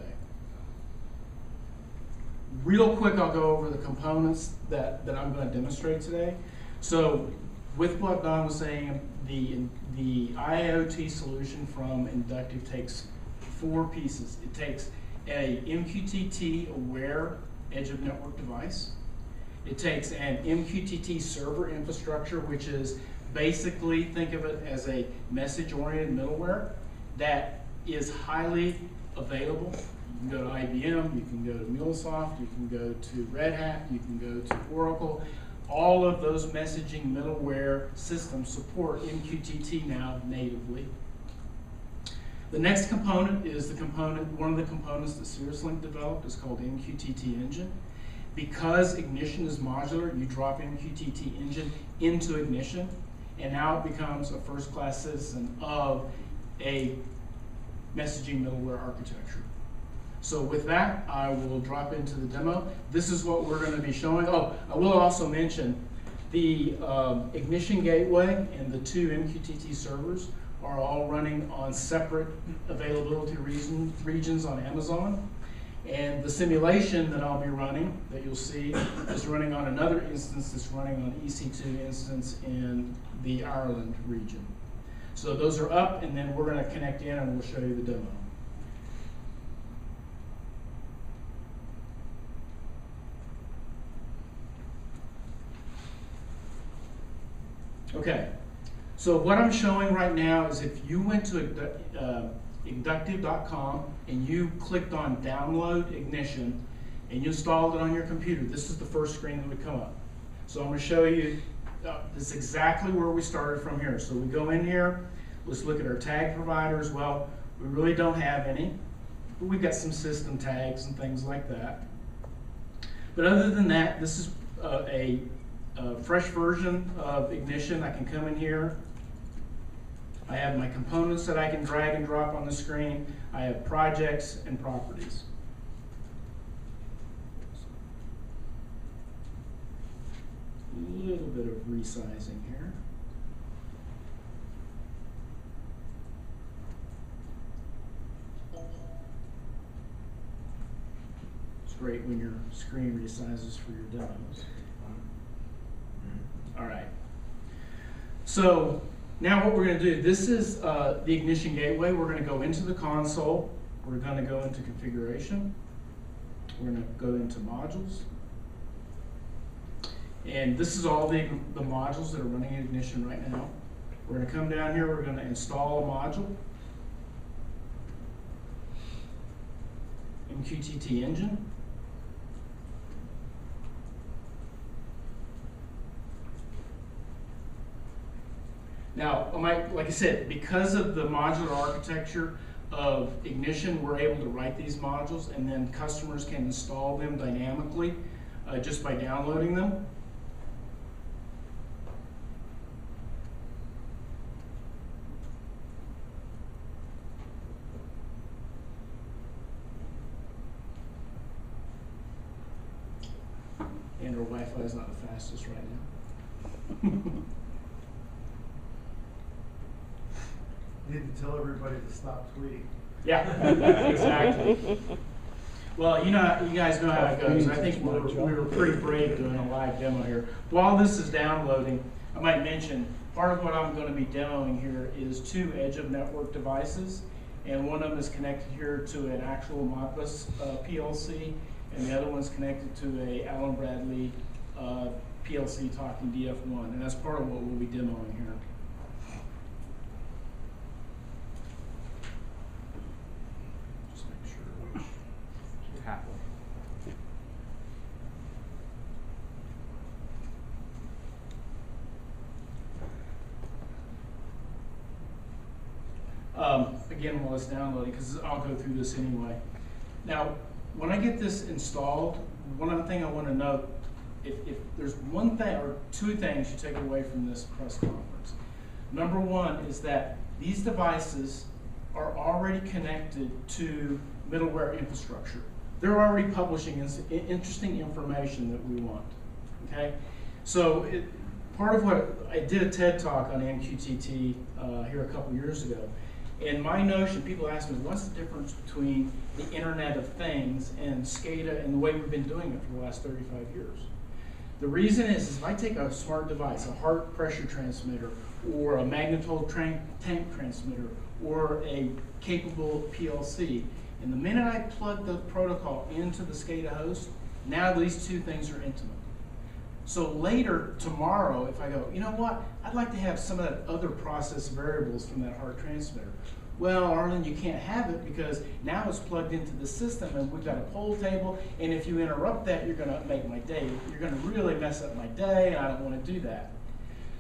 Real quick, I'll go over the components that I'm going to demonstrate today. So with what Don was saying, the IoT solution from Inductive takes 4 pieces. It takes a MQTT aware edge of network device. It takes an MQTT server infrastructure, which is basically, think of it as a message-oriented middleware that is highly available. You can go to IBM, you can go to MuleSoft, you can go to Red Hat, you can go to Oracle. All of those messaging middleware systems support MQTT now natively. The next component is one of the components that SiriusLink developed is called MQTT Engine. Because Ignition is modular, you drop MQTT Engine into Ignition, and now it becomes a first-class citizen of a messaging middleware architecture. So with that, I will drop into the demo. This is what we're going to be showing. Oh, I will also mention the Ignition gateway and the 2 MQTT servers are all running on separate availability regions on Amazon. And the simulation that I'll be running, that you'll see, is running on another instance that's running on EC2 instance in the Arlen region. So those are up, and then we're going to connect in and we'll show you the demo. Okay, so what I'm showing right now is if you went to inductive.com and you clicked on download Ignition and you installed it on your computer, this is the first screen that would come up. So I'm going to show you, this is exactly where we started from here. So we go in here, let's look at our tag providers. Well, we really don't have any, but we've got some system tags and things like that. But other than that, this is a a fresh version of Ignition. I can come in here. I have my components that I can drag and drop on the screen. I have projects and properties. A little bit of resizing here. It's great when your screen resizes for your demos. All right. So now what we're going to do, this is the Ignition gateway. We're going to go into the console. We're going to go into configuration. We're going to go into modules. And this is all the modules that are running in Ignition right now. We're going to come down here. We're going to install a module. MQTT engine. Now, like I said, because of the modular architecture of Ignition, we're able to write these modules, and then customers can install them dynamically just by downloading them. And our Wi-Fi is not the fastest right now. Need to tell everybody to stop tweeting. Yeah, exactly. Well, you guys know how it goes. I think we were pretty brave doing a live demo here. While this is downloading, I might mention part of what I'm going to be demoing here is 2 edge of network devices, and one of them is connected here to an actual Modbus PLC, and the other one's connected to a Allen Bradley PLC talking DF1, and that's part of what we'll be demoing here. Just make sure. Happily. Again, while it's downloading, because I'll go through this anyway. Now, when I get this installed, one other thing I want to note, if there's one thing or 2 things you take away from this press conference. Number 1 is that these devices are already connected to middleware infrastructure. They're already publishing interesting information that we want, okay? So part of what, I did a TED Talk on MQTT here a couple years ago. And my notion, people ask me, what's the difference between the Internet of Things and SCADA and the way we've been doing it for the last 35 years? The reason is if I take a smart device, a heart pressure transmitter, or a magnetol tank transmitter, or a capable PLC, and the minute I plug the protocol into the SCADA host, now these 2 things are intimate. So later, tomorrow, if I go, you know what, I'd like to have some of that other process variables from that heart transmitter. Well, Arlen, you can't have it because now it's plugged into the system and we've got a poll table, and if you interrupt that, you're gonna make my day, you're gonna really mess up my day, and I don't wanna do that.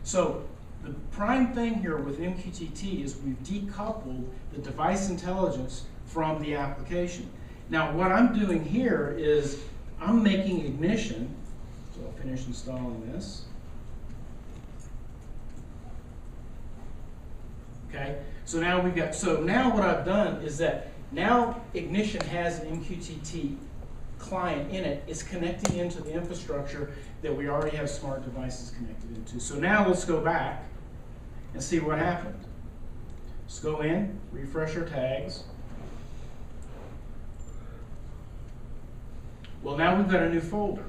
So the prime thing here with MQTT is we've decoupled the device intelligence from the application. Now what I'm doing here is I'm making Ignition. So I'll finish installing this. Okay, so now we've got, so now what I've done is that now Ignition has an MQTT client in it. It's connecting into the infrastructure that we already have smart devices connected into. So now let's go back and see what happened. Let's go in, refresh our tags. Well, now we've got a new folder.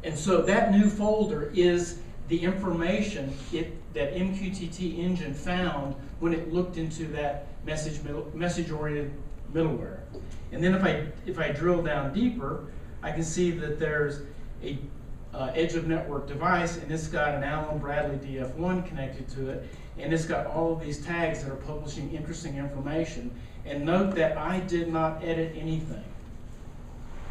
And so that new folder is the information that MQTT engine found when it looked into that message-oriented middleware. And then if I drill down deeper, I can see that there's a edge of network device, and it's got an Allen Bradley DF1 connected to it, and it's got all of these tags that are publishing interesting information. And note that I did not edit anything.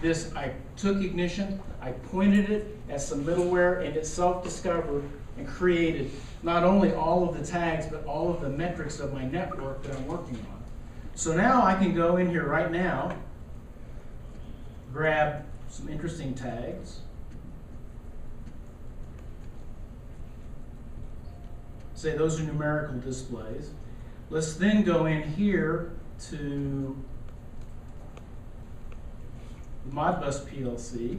This, I took Ignition, I pointed it at some middleware, and it self-discovered and created not only all of the tags, but all of the metrics of my network that I'm working on. So now I can go in here right now, grab some interesting tags. Say those are numerical displays. Let's then go in here to the Modbus PLC.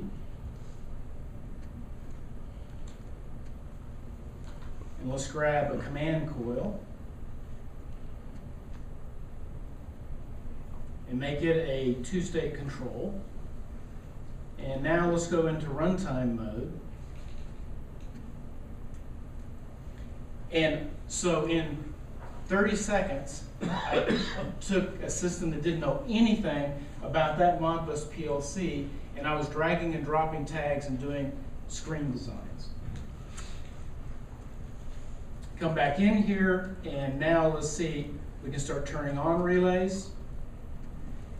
And let's grab a command coil and make it a two-state control. And now let's go into runtime mode. And so in 30 seconds, I took a system that didn't know anything about that Modbus PLC, and I was dragging and dropping tags and doing screen designs. Come back in here, and now let's see, we can start turning on relays.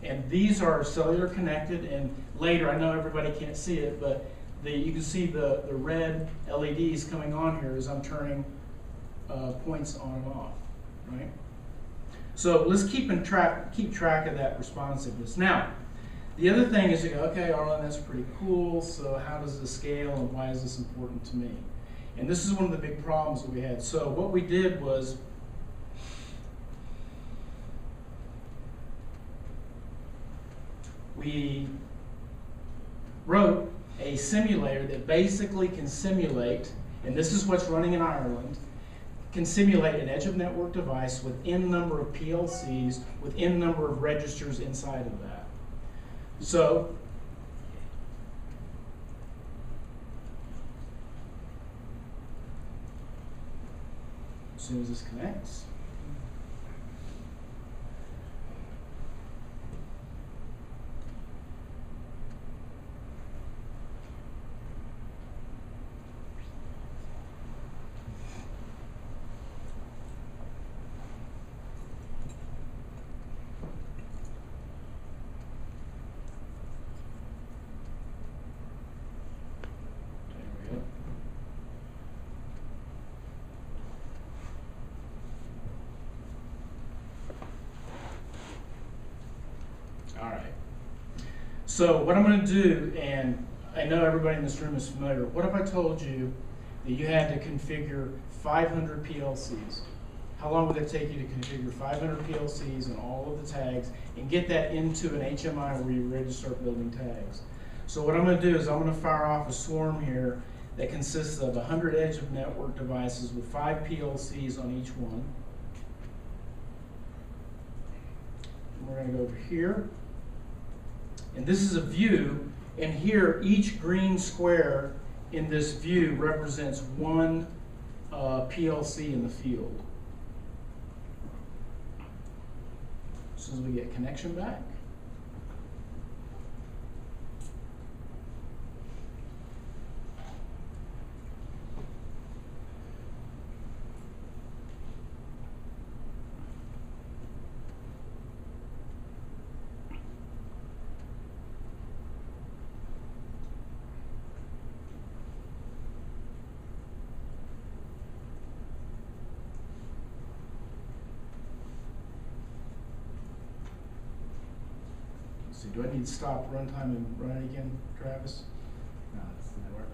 And these are cellular connected, and later, I know everybody can't see it, but you can see the red LEDs coming on here as I'm turning points on and off, right? So let's keep track of that responsiveness. Now, the other thing is you go, okay, Arlen, that's pretty cool, so how does this scale and why is this important to me? And this is one of the big problems that we had. So what we did was we wrote a simulator that basically can simulate, and this is what's running in Ireland, can simulate an edge of network device with n number of PLCs, with n number of registers inside of that. So as soon as this connects, so what I'm going to do, and I know everybody in this room is familiar, what if I told you that you had to configure 500 PLCs? How long would it take you to configure 500 PLCs and all of the tags and get that into an HMI where you're ready to start building tags? So what I'm going to do is I'm going to fire off a swarm here that consists of 100 edge of network devices with 5 PLCs on each one. And we're going to go over here. And this is a view, and here each green square in this view represents one PLC in the field. As soon as we get connection back, do I need to stop runtime and run it again, Travis? No, it's the network.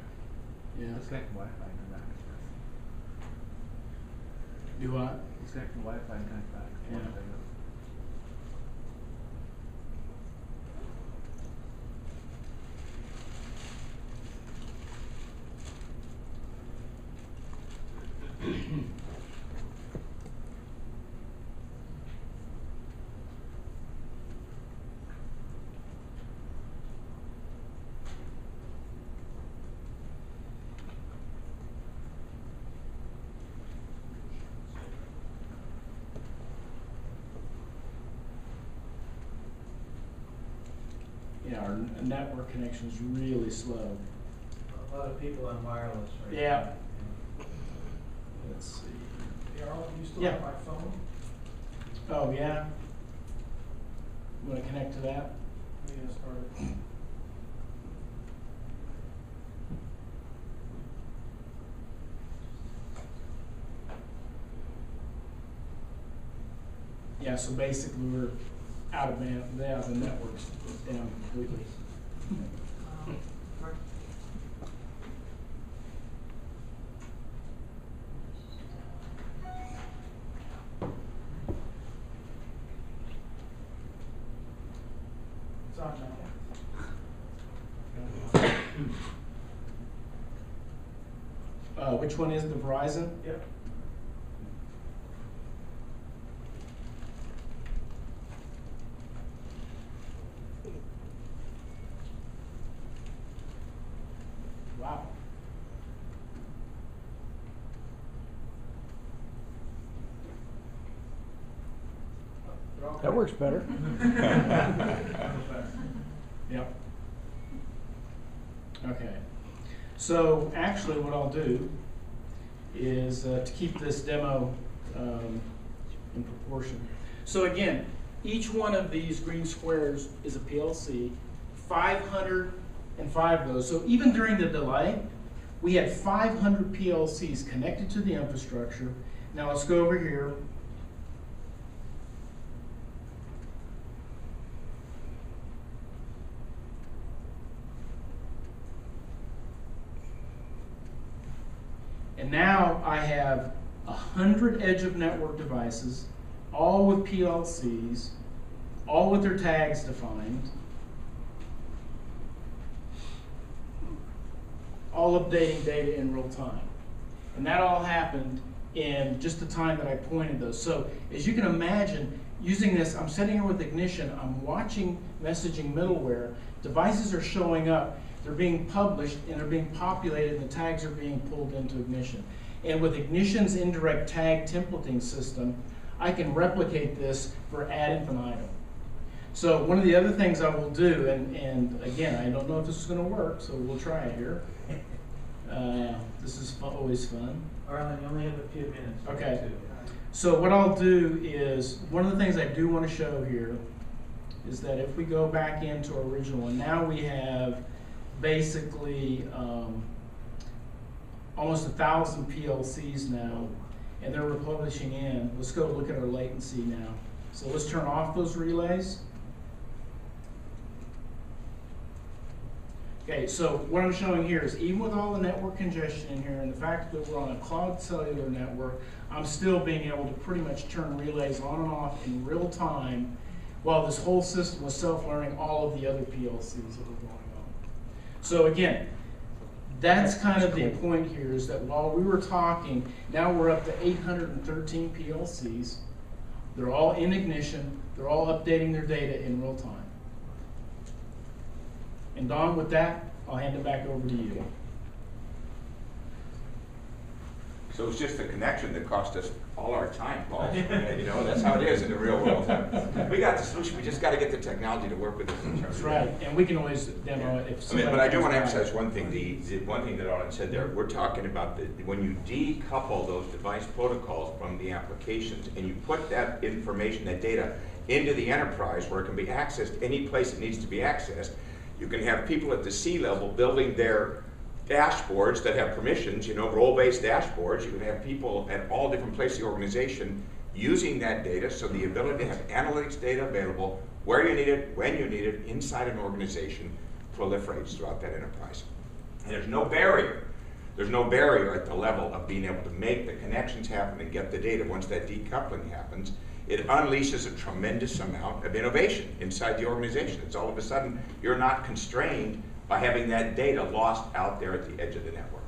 Yeah. Disconnect the Wi-Fi and come back. Do what? Disconnect the Wi-Fi and connect back. Yeah. Yeah, our network connection is really slow. A lot of people on wireless right now. Yeah. Let's see. Hey, Arlen, you still Yeah. have my phone? Oh, yeah? You want to connect to that? I'm gonna start it. Yeah, so basically we're out of band, the network's down completely. Which one is it, the Verizon? Yep. Wow. That works better. Yep. Okay. So actually what I'll do is to keep this demo in proportion. So again, each one of these green squares is a PLC, 505 of those. So even during the delay, we had 500 PLCs connected to the infrastructure. Now let's go over here. And now I have 100 edge of network devices, all with PLCs, all with their tags defined, all updating data in real time. And that all happened in just the time that I pointed those. So as you can imagine, using this, I'm sitting here with Ignition, I'm watching messaging middleware, devices are showing up, they're being published and they're being populated and the tags are being pulled into Ignition. And with Ignition's indirect tag templating system, I can replicate this for ad infinitum. So one of the other things I will do, and again, I don't know if this is going to work, so we'll try it here. This is always fun. Arlen, you only have a few minutes. Okay. So what I'll do is, one of the things I do want to show here is that if we go back into our original one, now we have basically almost 1,000 PLCs now, and they're republishing in. Let's go look at our latency now. So let's turn off those relays. Okay, so what I'm showing here is even with all the network congestion in here and the fact that we're on a cloud cellular network, I'm still being able to pretty much turn relays on and off in real time while this whole system was self-learning all of the other PLCs that were going on. So again, that's kind of the point here, is that while we were talking, now we're up to 813 PLCs. They're all in Ignition. They're all updating their data in real time. And Don, with that, I'll hand it back over to you. So it's just the connection that cost us all our time, Paul. You know, that's how it is in the real world. We got the solution, we just got to get the technology to work with it. That's right, and we can always demo it if But I do want to comes by. emphasize one thing. The one thing that Arlen said there, we're talking about when you decouple those device protocols from the applications and you put that information, that data, into the enterprise where it can be accessed any place it needs to be accessed. You can have people at the C-level building their dashboards that have permissions, you know, role-based dashboards. You can have people at all different places in the organization using that data, so the ability to have analytics data available where you need it, when you need it, inside an organization proliferates throughout that enterprise. And there's no barrier. There's no barrier at the level of being able to make the connections happen and get the data. Once that decoupling happens, it unleashes a tremendous amount of innovation inside the organization. It's all of a sudden, you're not constrained by having that data lost out there at the edge of the network.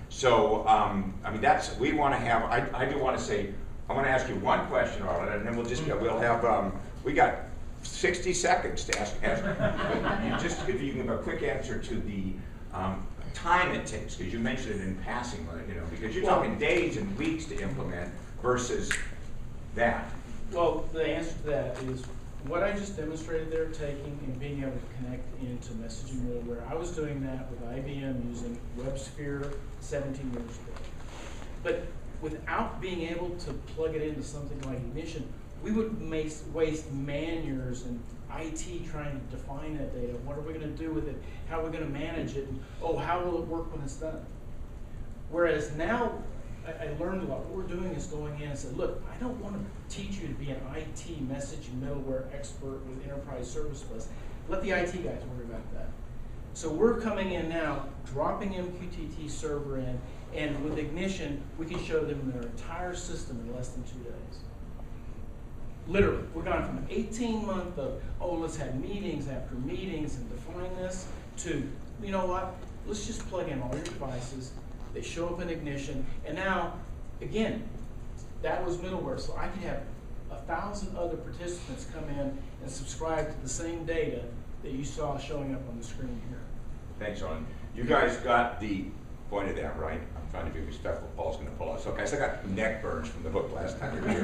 So, I mean, that's, we want to have, I do want to say, I want to ask you one question, Arlen, and then we'll just, we'll have, we got 60 seconds to ask if you can give a quick answer to the time it takes, because you mentioned it in passing, you know, because you're talking days and weeks to implement versus that. Well, the answer to that is what I just demonstrated there, taking and being able to connect into messaging middleware. I was doing that with IBM using WebSphere 17 years ago. But without being able to plug it into something like Ignition, we would waste man-years and IT trying to define that data. What are we going to do with it? How are we going to manage it? Oh, how will it work when it's done? Whereas now, I learned a lot. What we're doing is going in and saying, look, I don't want to teach you to be an IT messaging middleware expert with enterprise service bus. Let the IT guys worry about that. So we're coming in now, dropping MQTT server in, and with Ignition, we can show them their entire system in less than 2 days. Literally, we're going from an 18-month of, oh, let's have meetings after meetings and define this, to, you know what, let's just plug in all your devices, they show up in Ignition, and now, again, that was middleware, so I could have 1,000 other participants come in and subscribe to the same data that you saw showing up on the screen here. Thanks, Arlen. You guys got the point of that, right? I'm trying to be respectful. Paul's going to pull us. Okay, so I got neck burns from the hook last time we were here.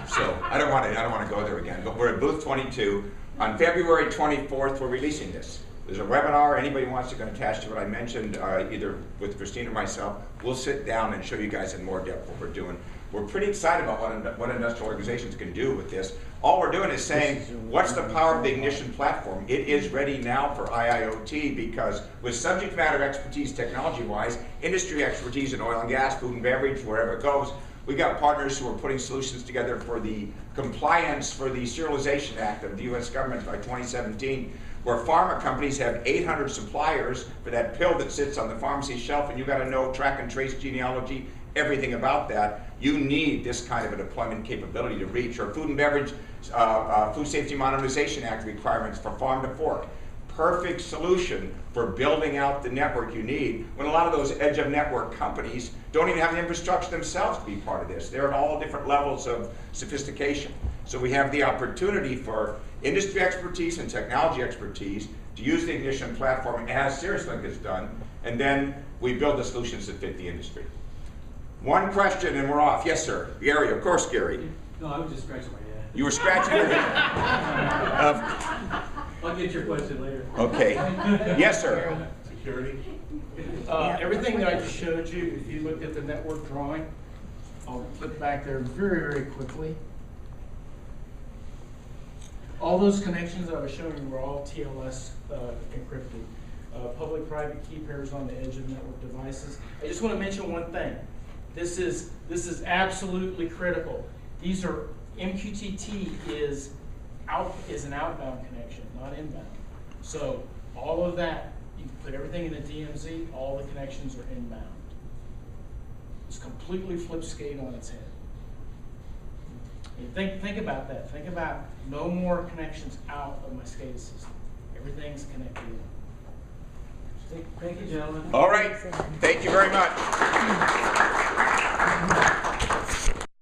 So I don't want to go there again. But we're at booth 22. On February 24th, we're releasing this. There's a webinar. Anybody wants to get attached to what I mentioned, either with Christine or myself, we'll sit down and show you guys in more depth what we're doing. We're pretty excited about what industrial organizations can do with this. All we're doing is saying, what's the power of the Ignition platform? It is ready now for IIoT because with subject matter expertise technology-wise, industry expertise in oil and gas, food and beverage, wherever it goes, we got partners who are putting solutions together for the compliance for the Serialization Act of the U.S. government by 2017, where pharma companies have 800 suppliers for that pill that sits on the pharmacy shelf, and you got to know, track and trace genealogy, everything about that. You need this kind of a deployment capability to reach, or food and beverage, Food Safety Modernization Act requirements for farm to fork. Perfect solution for building out the network you need when a lot of those edge of network companies don't even have the infrastructure themselves to be part of this. They're at all different levels of sophistication. So we have the opportunity for industry expertise and technology expertise to use the Ignition platform as SiriusLink has done, and then we build the solutions that fit the industry. One question and we're off. Yes, sir. Gary, of course, Gary. No, I was just scratching my head. You were scratching your head. I'll get your question later. Okay. Yes, sir. Security? Everything that I just showed you, if you looked at the network drawing, I'll flip back there very, very quickly. All those connections that I was showing you were all TLS encrypted. Public-private key pairs on the edge of network devices. I just want to mention one thing. This is absolutely critical. These are MQTT is an outbound connection, not inbound. So all of that, you can put everything in the DMZ. All the connections are inbound. It's completely flipped skate on its head. And think about that. Think about no more connections out of my SCADA system. Everything's connected in. Thank you, gentlemen. All right. Thank you very much.